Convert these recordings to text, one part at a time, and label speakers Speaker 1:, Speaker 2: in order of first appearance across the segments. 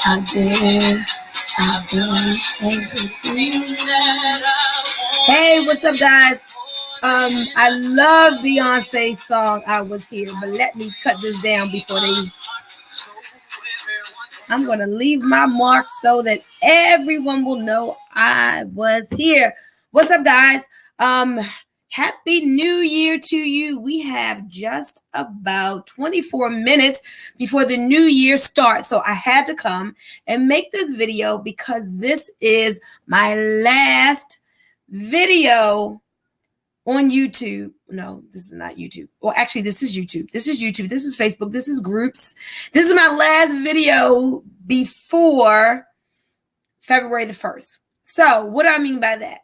Speaker 1: I did. I've done everything that I want. Hey, what's up, guys? I love Beyonce's song "I Was Here," but let me cut this down before they. I'm gonna leave my mark so that everyone will know I was here. What's up, guys? Happy New Year to you. We have just about 24 minutes before the new year starts. So I had to come and make this video because this is my last video on YouTube. No, this is not YouTube. Well, actually, this is YouTube. This is YouTube. This is Facebook. This is groups. This is my last video before February the 1st. So what do I mean by that?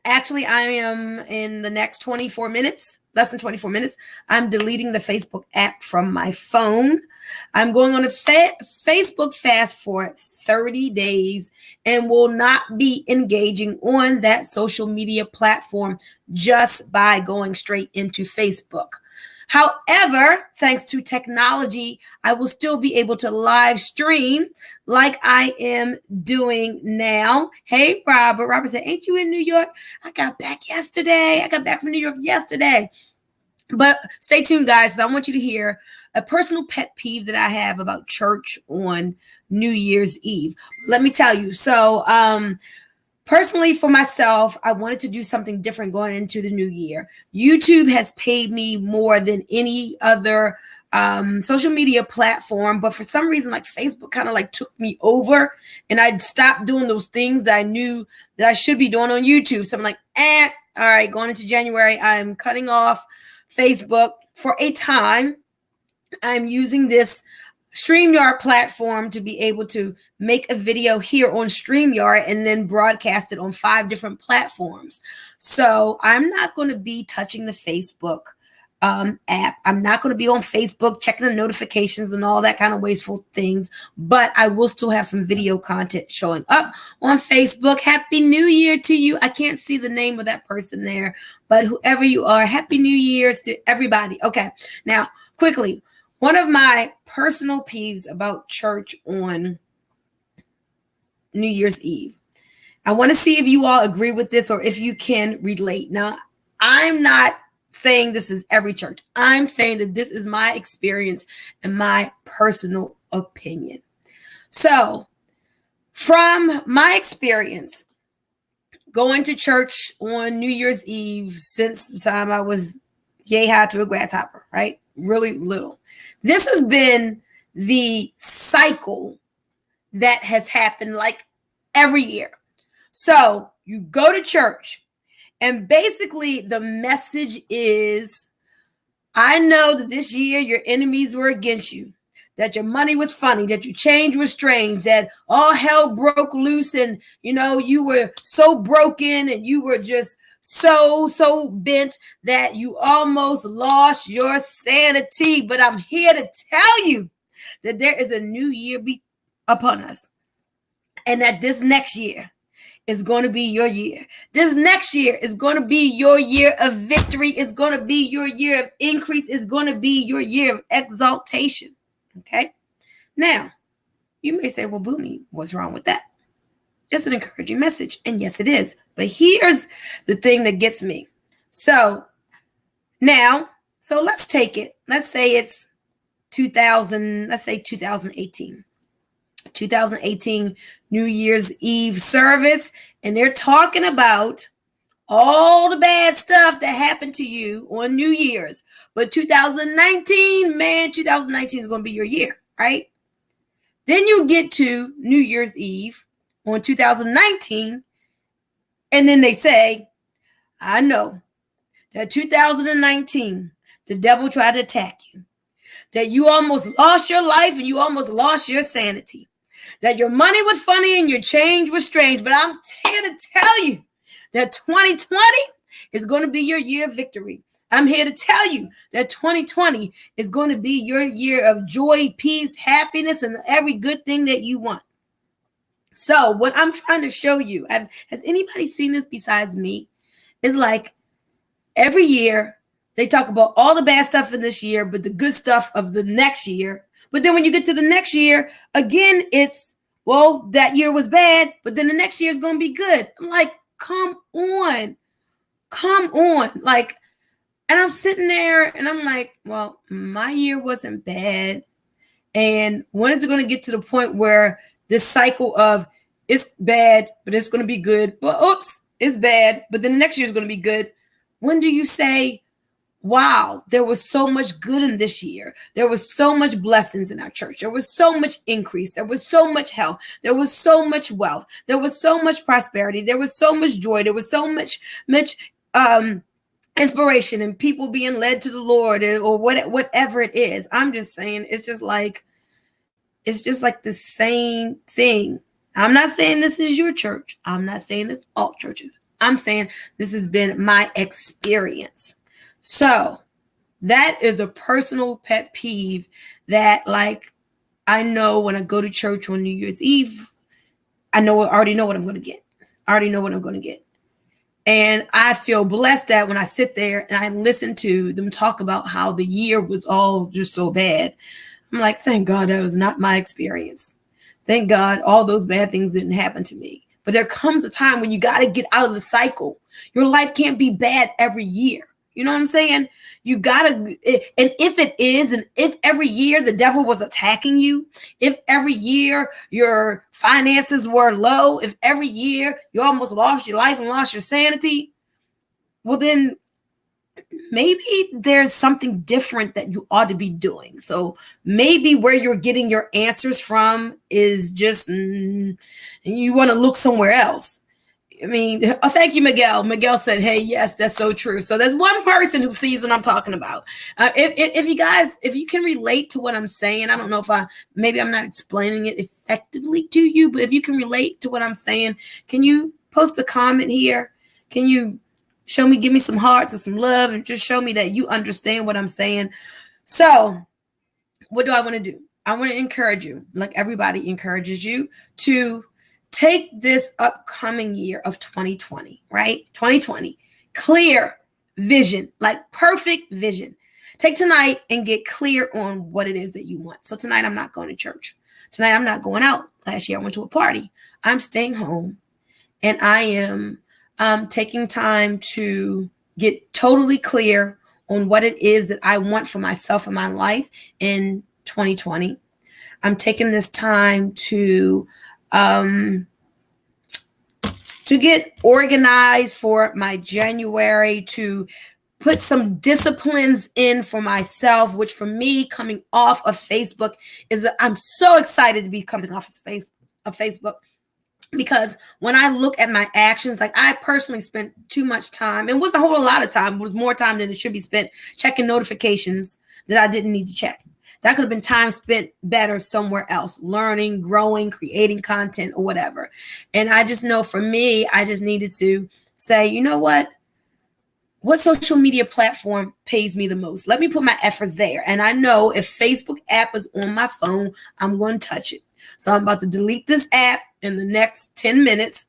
Speaker 1: Actually, I am in the next 24 minutes, less than 24 minutes. I'm deleting the Facebook app from my phone. I'm going on a Facebook fast for 30 days and will not be engaging on that social media platform just by going straight into Facebook. However, thanks to technology, I will still be able to live stream like I am doing now. Hey, Robert. Robert said, ain't you in New York? I got back yesterday. I got back from New York yesterday. But stay tuned, guys. I want you to hear a personal pet peeve that I have about church on New Year's Eve. Let me tell you. So, personally, for myself, I wanted to do something different going into the new year. YouTube has paid me more than any other social media platform, but for some reason, like Facebook kind of like took me over, and I stopped doing those things that I knew that I should be doing on YouTube. So I'm like, all right, going into January, I'm cutting off Facebook for a time. I'm using this StreamYard platform to be able to make a video here on StreamYard and then broadcast it on 5 different platforms. So I'm not going to be touching the Facebook app. I'm not going to be on Facebook checking the notifications and all that kind of wasteful things, but I will still have some video content showing up on Facebook. Happy New Year to you. I can't see the name of that person there, but whoever you are, Happy New Year's to everybody. Okay, now quickly, one of my personal peeves about church on New Year's Eve. I want to see if you all agree with this or if you can relate. Now, I'm not saying this is every church. I'm saying that this is my experience and my personal opinion. So, from my experience going to church on New Year's Eve since the time I was yay high to a grasshopper, right? Really little. This has been the cycle that has happened like every year. So you go to church and basically the message is, I know that this year your enemies were against you, that your money was funny, that your change was strange, that all hell broke loose and, you were so broken and you were just so bent that you almost lost your sanity. But I'm here to tell you that there is a new year upon us, and that this next year is going to be your year. This next year is going to be your year of victory. It's going to be your year of increase. It's going to be your year of exaltation. Okay? Now, you may say, well, Bunmi, what's wrong with that? It's an encouraging message. And yes, it is. But here's the thing that gets me. So let's take it. Let's say it's 2018. 2018 New Year's Eve service. And they're talking about all the bad stuff that happened to you on New Year's. But 2019 is going to be your year, right? Then you get to New Year's Eve on 2019, and then they say, I know that 2019, the devil tried to attack you, that you almost lost your life and you almost lost your sanity, that your money was funny and your change was strange. But I'm here to tell you that 2020 is going to be your year of victory. I'm here to tell you that 2020 is going to be your year of joy, peace, happiness, and every good thing that you want. So what I'm trying to show you, has anybody seen this besides me? Is like every year they talk about all the bad stuff in this year, but the good stuff of the next year. But then when you get to the next year, again, it's, well, that year was bad, but then the next year is going to be good. I'm like, come on. Like, and I'm sitting there and I'm like, well, my year wasn't bad. And when is it going to get to the point where this cycle of it's bad, but it's going to be good, but oops, it's bad, but then the next year is going to be good? When do you say, wow, there was so much good in this year. There was so much blessings in our church. There was so much increase. There was so much health. There was so much wealth. There was so much prosperity. There was so much joy. There was so much inspiration and people being led to the Lord, or whatever it is. I'm just saying, it's just like the same thing. I'm not saying this is your church. I'm not saying it's all churches. I'm saying this has been my experience. So that is a personal pet peeve that, like, I know when I go to church on New Year's Eve, I already know what I'm going to get. And I feel blessed that when I sit there and I listen to them talk about how the year was all just so bad, I'm like, thank God that was not my experience. Thank God all those bad things didn't happen to me. But there comes a time when you got to get out of the cycle. Your life can't be bad every year. You know what I'm saying? You got to, and if it is, and if every year the devil was attacking you, if every year your finances were low, if every year you almost lost your life and lost your sanity, well, then maybe there's something different that you ought to be doing. So maybe where you're getting your answers from is just, you want to look somewhere else. I mean, thank you, Miguel. Miguel said, hey, yes, that's so true. So there's one person who sees what I'm talking about. If you can relate to what I'm saying, I don't know if maybe I'm not explaining it effectively to you, but if you can relate to what I'm saying, can you post a comment here? Can you give me some hearts or some love and just show me that you understand what I'm saying? So what do I want to do? I want to encourage you, like everybody encourages you, to take this upcoming year of 2020, right? 2020, clear vision, like perfect vision. Take tonight and get clear on what it is that you want. So tonight, I'm not going to church. Tonight, I'm not going out. Last year, I went to a party. I'm staying home, and I am taking time to get totally clear on what it is that I want for myself and my life in 2020. I'm taking this time to get organized for my January, to put some disciplines in for myself, which for me, coming off of Facebook, I'm so excited to be coming off of Facebook. Because when I look at my actions, like I personally spent too much time, and it was a whole lot of time, it was more time than it should be spent checking notifications that I didn't need to check. That could have been time spent better somewhere else, learning, growing, creating content or whatever. And I just know for me, I just needed to say, you know what? What social media platform pays me the most? Let me put my efforts there. And I know if Facebook app is on my phone, I'm going to touch it. So I'm about to delete this app in the next 10 minutes.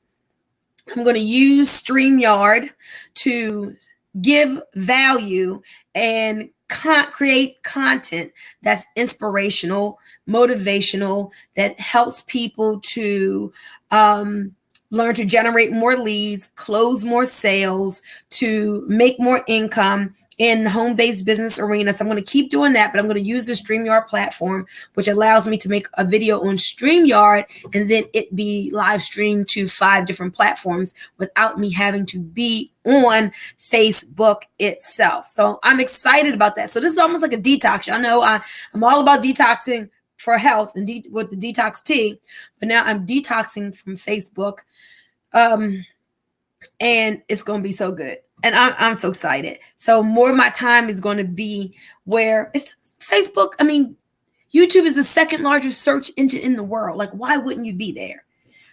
Speaker 1: I'm going to use StreamYard to give value and create content that's inspirational, motivational, that helps people to learn to generate more leads, close more sales, to make more income in home-based business arena. So I'm going to keep doing that, but I'm going to use the StreamYard platform, which allows me to make a video on StreamYard and then it be live streamed to 5 different platforms without me having to be on Facebook itself. So I'm excited about that. So this is almost like a detox. I know I'm all about detoxing for health and with the detox tea, but now I'm detoxing from Facebook. And it's going to be so good. And I'm so excited. So more of my time is going to be where it's Facebook. I mean, YouTube is the second largest search engine in the world. Like, why wouldn't you be there?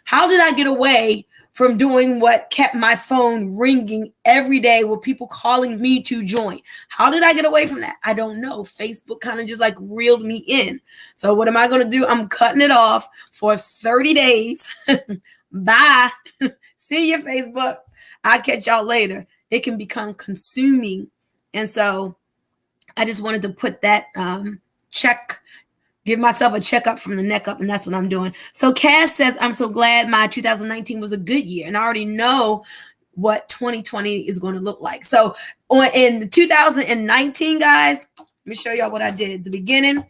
Speaker 1: How did I get away from doing what kept my phone ringing every day with people calling me to join? How did I get away from that? I don't know. Facebook kind of just like reeled me in. So what am I going to do? I'm cutting it off for 30 days. Bye. See you, Facebook. I'll catch y'all later. It can become consuming. And so I just wanted to put that check give myself a checkup from the neck up, and that's what I'm doing. So Cass says, I'm so glad my 2019 was a good year, and I already know what 2020 is going to look like. So in 2019, guys, let me show y'all what I did at the beginning.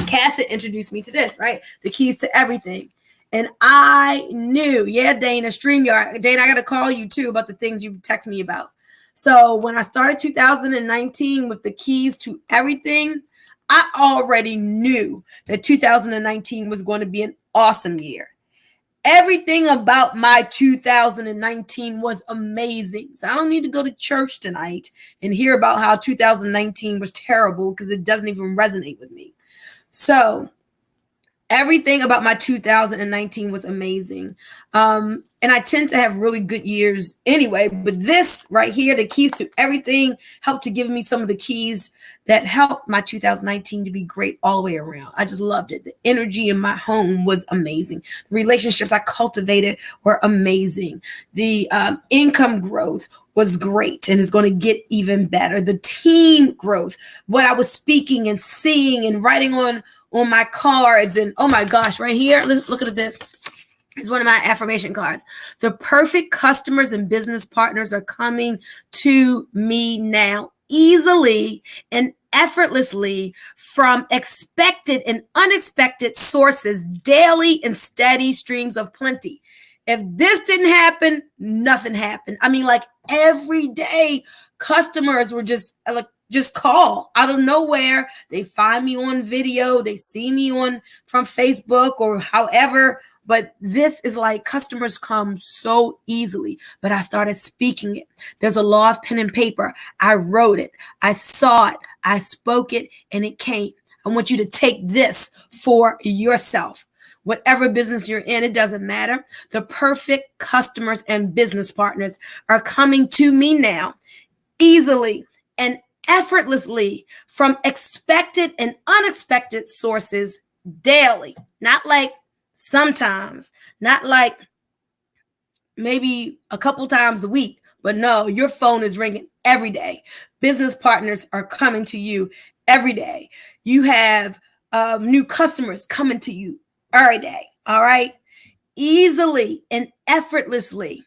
Speaker 1: Cass introduced me to this, right? The keys to everything. And I knew, yeah, Dana, StreamYard. Dana, I got to call you too about the things you text me about. So when I started 2019 with the keys to everything, I already knew that 2019 was going to be an awesome year. Everything about my 2019 was amazing. So I don't need to go to church tonight and hear about how 2019 was terrible, because it doesn't even resonate with me. So everything about my 2019 was amazing. And I tend to have really good years anyway, but this right here, the keys to everything, helped to give me some of the keys that helped my 2019 to be great all the way around. I just loved it. The energy in my home was amazing. The relationships I cultivated were amazing. The income growth was great and is going to get even better. The team growth, what I was speaking and seeing and writing on my cards, and oh my gosh, right here, let's look at this. It's one of my affirmation cards. The perfect customers and business partners are coming to me now, easily and effortlessly, from expected and unexpected sources, daily and steady streams of plenty. If this didn't happen, nothing happened. I mean, like every day, customers were just call out of nowhere. They find me on video. They see me from Facebook or however. But this is like customers come so easily. But I started speaking it. There's a law of pen and paper. I wrote it. I saw it. I spoke it, and it came. I want you to take this for yourself. Whatever business you're in, it doesn't matter. The perfect customers and business partners are coming to me now, easily and effortlessly, from expected and unexpected sources, daily. Not like sometimes, not like maybe a couple times a week, but no, your phone is ringing every day. Business partners are coming to you every day. You have new customers coming to you every day. All right. Easily and effortlessly,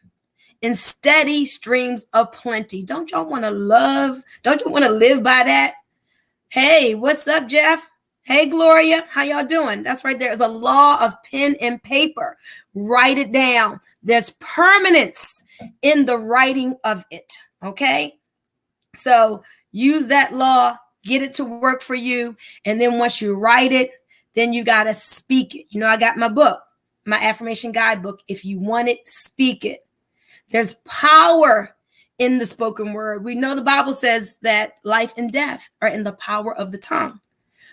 Speaker 1: in steady streams of plenty. Don't y'all want to live by that? Hey, what's up, Jeff? Hey, Gloria, how y'all doing? That's right. There's a law of pen and paper. Write it down. There's permanence in the writing of it. Okay. So use that law, get it to work for you. And then once you write it, then you got to speak it. You know, I got my book, my affirmation guidebook. If you want it, speak it. There's power in the spoken word. We know the Bible says that life and death are in the power of the tongue.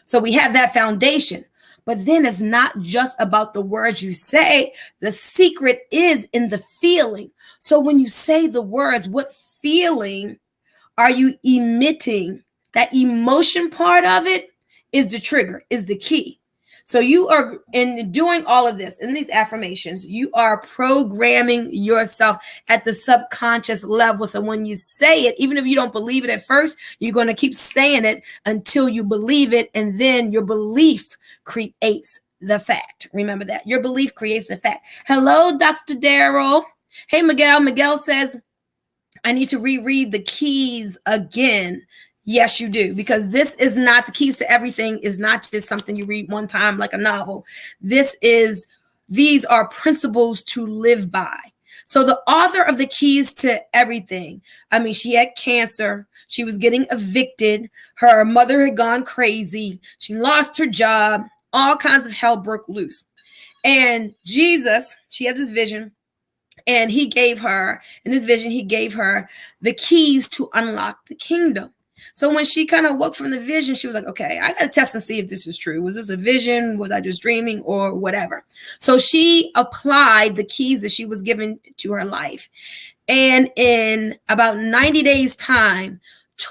Speaker 1: So we have that foundation. But then it's not just about the words you say. The secret is in the feeling. So when you say the words, what feeling are you emitting? That emotion part of it is the trigger, is the key. So you are, in doing all of this, in these affirmations, you are programming yourself at the subconscious level. So when you say it, even if you don't believe it at first, you're going to keep saying it until you believe it. And then your belief creates the fact. Remember that. Your belief creates the fact. Hello, Dr. Darrell. Hey, Miguel. Miguel says, I need to reread the keys again. Yes, you do, because this is not, the keys to everything is not just something you read one time like a novel. These are principles to live by. So the author of the keys to everything, I mean, she had cancer. She was getting evicted. Her mother had gone crazy. She lost her job. All kinds of hell broke loose. And Jesus, she had this vision. And he gave her, in this vision, he gave her the keys to unlock the kingdom. So when she kind of woke from the vision, she was like, okay, I got to test and see if this is true. Was this a vision? Was I just dreaming or whatever? So she applied the keys that she was given to her life. And in about 90 days time,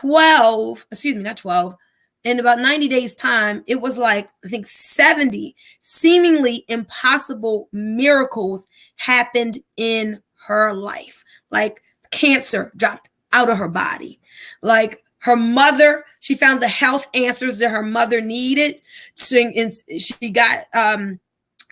Speaker 1: in about 90 days time, it was like, I think 70 seemingly impossible miracles happened in her life. Like cancer dropped out of her body. Like her mother. She found the health answers that her mother needed. She got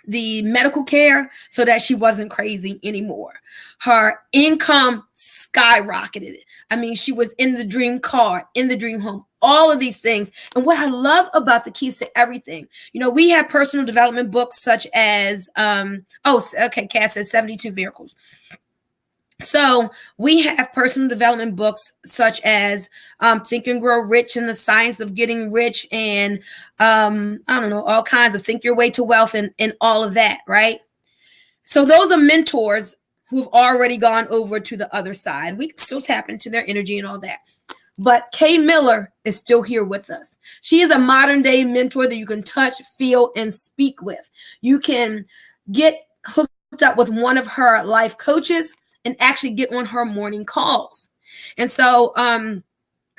Speaker 1: the medical care so that she wasn't crazy anymore. Her income skyrocketed. I mean, she was in the dream car, in the dream home, all of these things. And what I love about the keys to everything, we have personal development books such as, Cass says 72 miracles. So we have personal development books such as Think and Grow Rich and the Science of Getting Rich, and all kinds of Think Your Way to Wealth and all of that, right? So those are mentors who've already gone over to the other side. We can still tap into their energy and all that. But Kay Miller is still here with us. She is a modern day mentor that you can touch, feel, and speak with. You can get hooked up with one of her life coaches and actually get on her morning calls. And so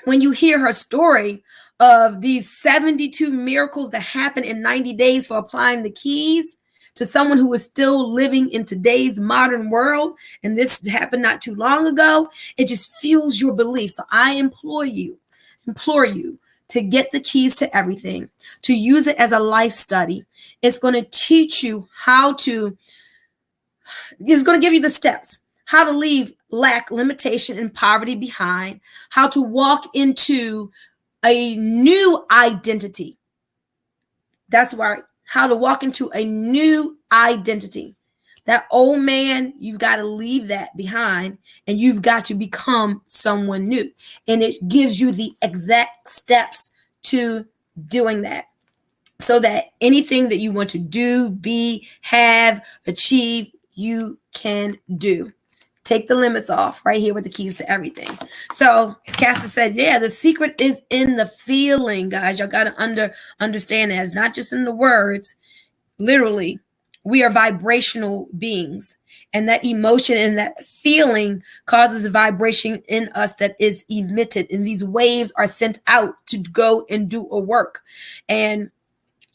Speaker 1: when you hear her story of these 72 miracles that happen in 90 days for applying the keys to someone who is still living in today's modern world, and this happened not too long ago, it just fuels your belief. So I implore you to get the keys to everything, to use it as a life study. It's going to teach you it's going to give you the steps, how to leave lack, limitation, and poverty behind, how to walk into a new identity. That's right. How to walk into a new identity. That old man, you've got to leave that behind, and you've got to become someone new. And it gives you the exact steps to doing that, so that anything that you want to do, be, have, achieve, you can do. Take the limits off right here with the keys to everything. So Cassie said, yeah, the secret is in the feeling, guys. Y'all got to understand that it's not just in the words. Literally, we are vibrational beings. And that emotion and that feeling causes a vibration in us that is emitted. And these waves are sent out to go and do a work. And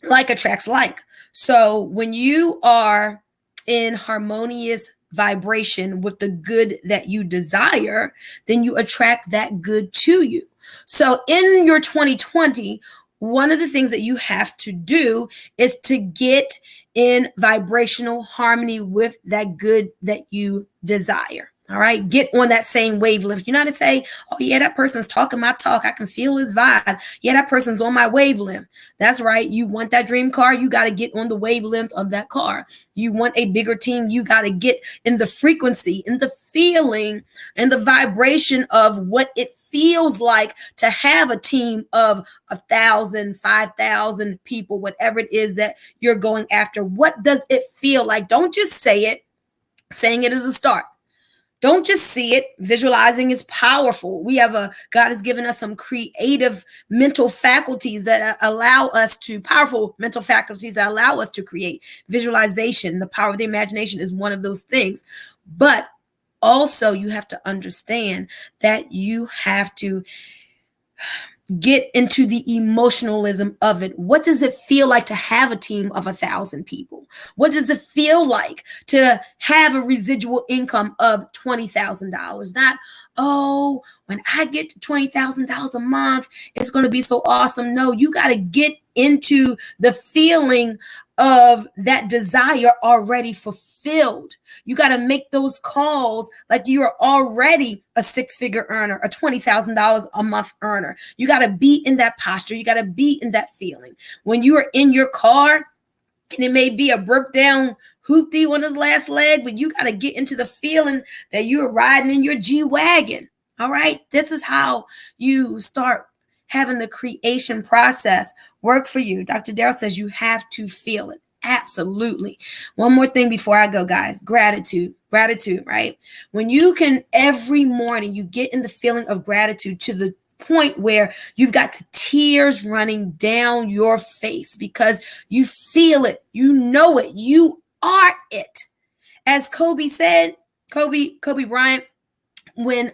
Speaker 1: like attracts like. So when you are in harmonious vibration with the good that you desire, then you attract that good to you. So in your 2020, one of the things that you have to do is to get in vibrational harmony with that good that you desire. All right. Get on that same wavelength. You know how to say, oh, yeah, that person's talking my talk. I can feel his vibe. Yeah, that person's on my wavelength. That's right. You want that dream car. You got to get on the wavelength of that car. You want a bigger team. You got to get in the frequency, in the feeling, and the vibration of what it feels like to have a team of 1,000, 5,000 people, whatever it is that you're going after. What does it feel like? Don't just say it. Saying it is a start. Don't just see it. Visualizing is powerful. God has given us some creative mental faculties that allow us to, powerful mental faculties that allow us to create. Visualization, the power of the imagination is one of those things. But also you have to understand that you have to get into the emotionalism of it. What does it feel like to have a team of 1,000 people? What does it feel like to have a residual income of $20,000? Not, oh, when I get to $20,000 a month, it's going to be so awesome. No, you got to get into the feeling of that desire already fulfilled. You got to make those calls like you are already a six-figure earner, a $20,000 a month earner. You got to be in that posture. You got to be in that feeling. When you are in your car, and it may be a broke down hoopty on his last leg, but you got to get into the feeling that you're riding in your G-Wagon. All right. This is how you start having the creation process work for you. Dr. Darrell says you have to feel it. Absolutely. One more thing before I go, guys. Gratitude, right? When you can, every morning, you get in the feeling of gratitude to the point where you've got the tears running down your face because you feel it. You know it. You are it. As Kobe said, Kobe Bryant, when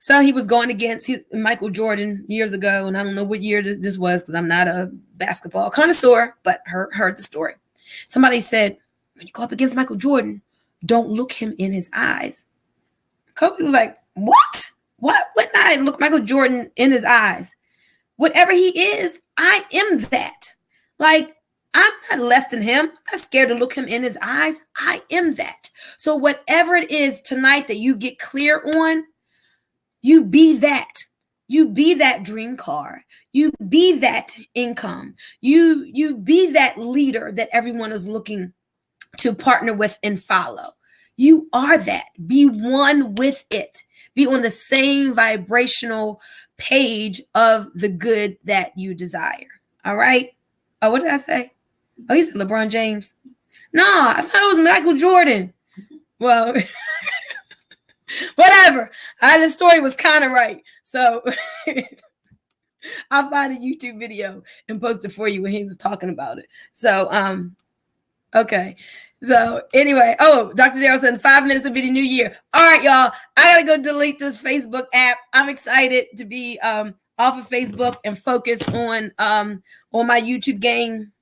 Speaker 1: so he was going against Michael Jordan years ago, and I don't know what year this was because I'm not a basketball connoisseur, but heard the story. Somebody said, when you go up against Michael Jordan, don't look him in his eyes. Kobe was like, what? What wouldn't I look Michael Jordan in his eyes? Whatever he is, I am that. Like, I'm not less than him. I'm not scared to look him in his eyes. I am that. So whatever it is tonight that you get clear on, you be that. You be that dream car. You be that income. You be that leader that everyone is looking to partner with and follow. You are that. Be one with it. Be on the same vibrational page of the good that you desire. All right. Oh, what did I say? Oh, he said LeBron James. No, I thought it was Michael Jordan. Well, whatever. The story was kind of right. So I'll find a YouTube video and post it for you when he was talking about it. So, okay. So anyway, Dr. Darrell said 5 minutes will be the new year. All right, y'all. I gotta go delete this Facebook app. I'm excited to be off of Facebook and focus on my YouTube game.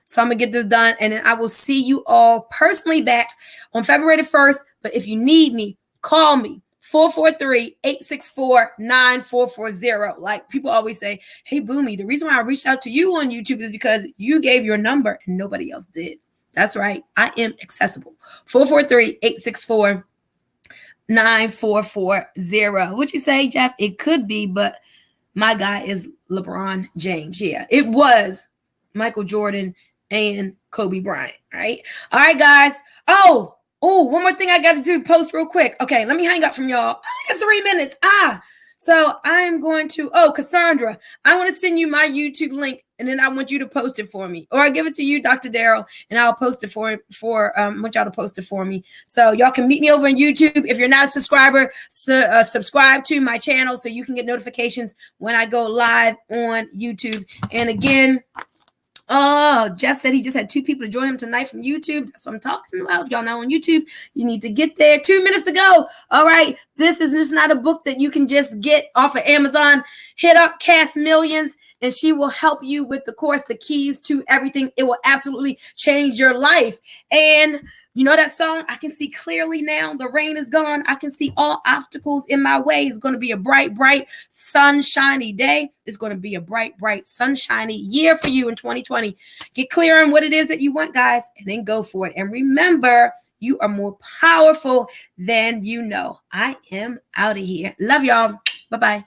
Speaker 1: So I'm gonna get this done, and then I will see you all personally back on February 1st. But if you need me, call me 443-864-9440. Like people always say, hey Bunmi, the reason why I reached out to you on YouTube is because you gave your number and nobody else did. That's right. I am accessible. 443-864-9440. What'd you say, Jeff? It could be, but my guy is LeBron James. Yeah, it was Michael Jordan and Kobe Bryant. Right. All right, guys. Oh, one more thing I got to do. Post real quick. Okay, let me hang up from y'all. I think it's 3 minutes. So I'm going to, Cassandra, I want to send you my YouTube link, and then I want you to post it for me. Or I'll give it to you, Dr. Darrell, and I'll post it want y'all to post it for me. So y'all can meet me over on YouTube. If you're not a subscriber, subscribe to my channel so you can get notifications when I go live on YouTube. And again, Jeff said he just had 2 people to join him tonight from YouTube. That's what I'm talking about. If y'all not on YouTube, you need to get there. 2 minutes to go. All right. This is not a book that you can just get off of Amazon. Hit up Cast Millions, and she will help you with the course, the keys to everything. It will absolutely change your life. And you know that song, I can see clearly now. The rain is gone. I can see all obstacles in my way. It's going to be a bright, bright, sunshiny day. It's going to be a bright, bright, sunshiny year for you in 2020. Get clear on what it is that you want, guys, and then go for it. And remember, you are more powerful than you know. I am out of here. Love y'all. Bye-bye.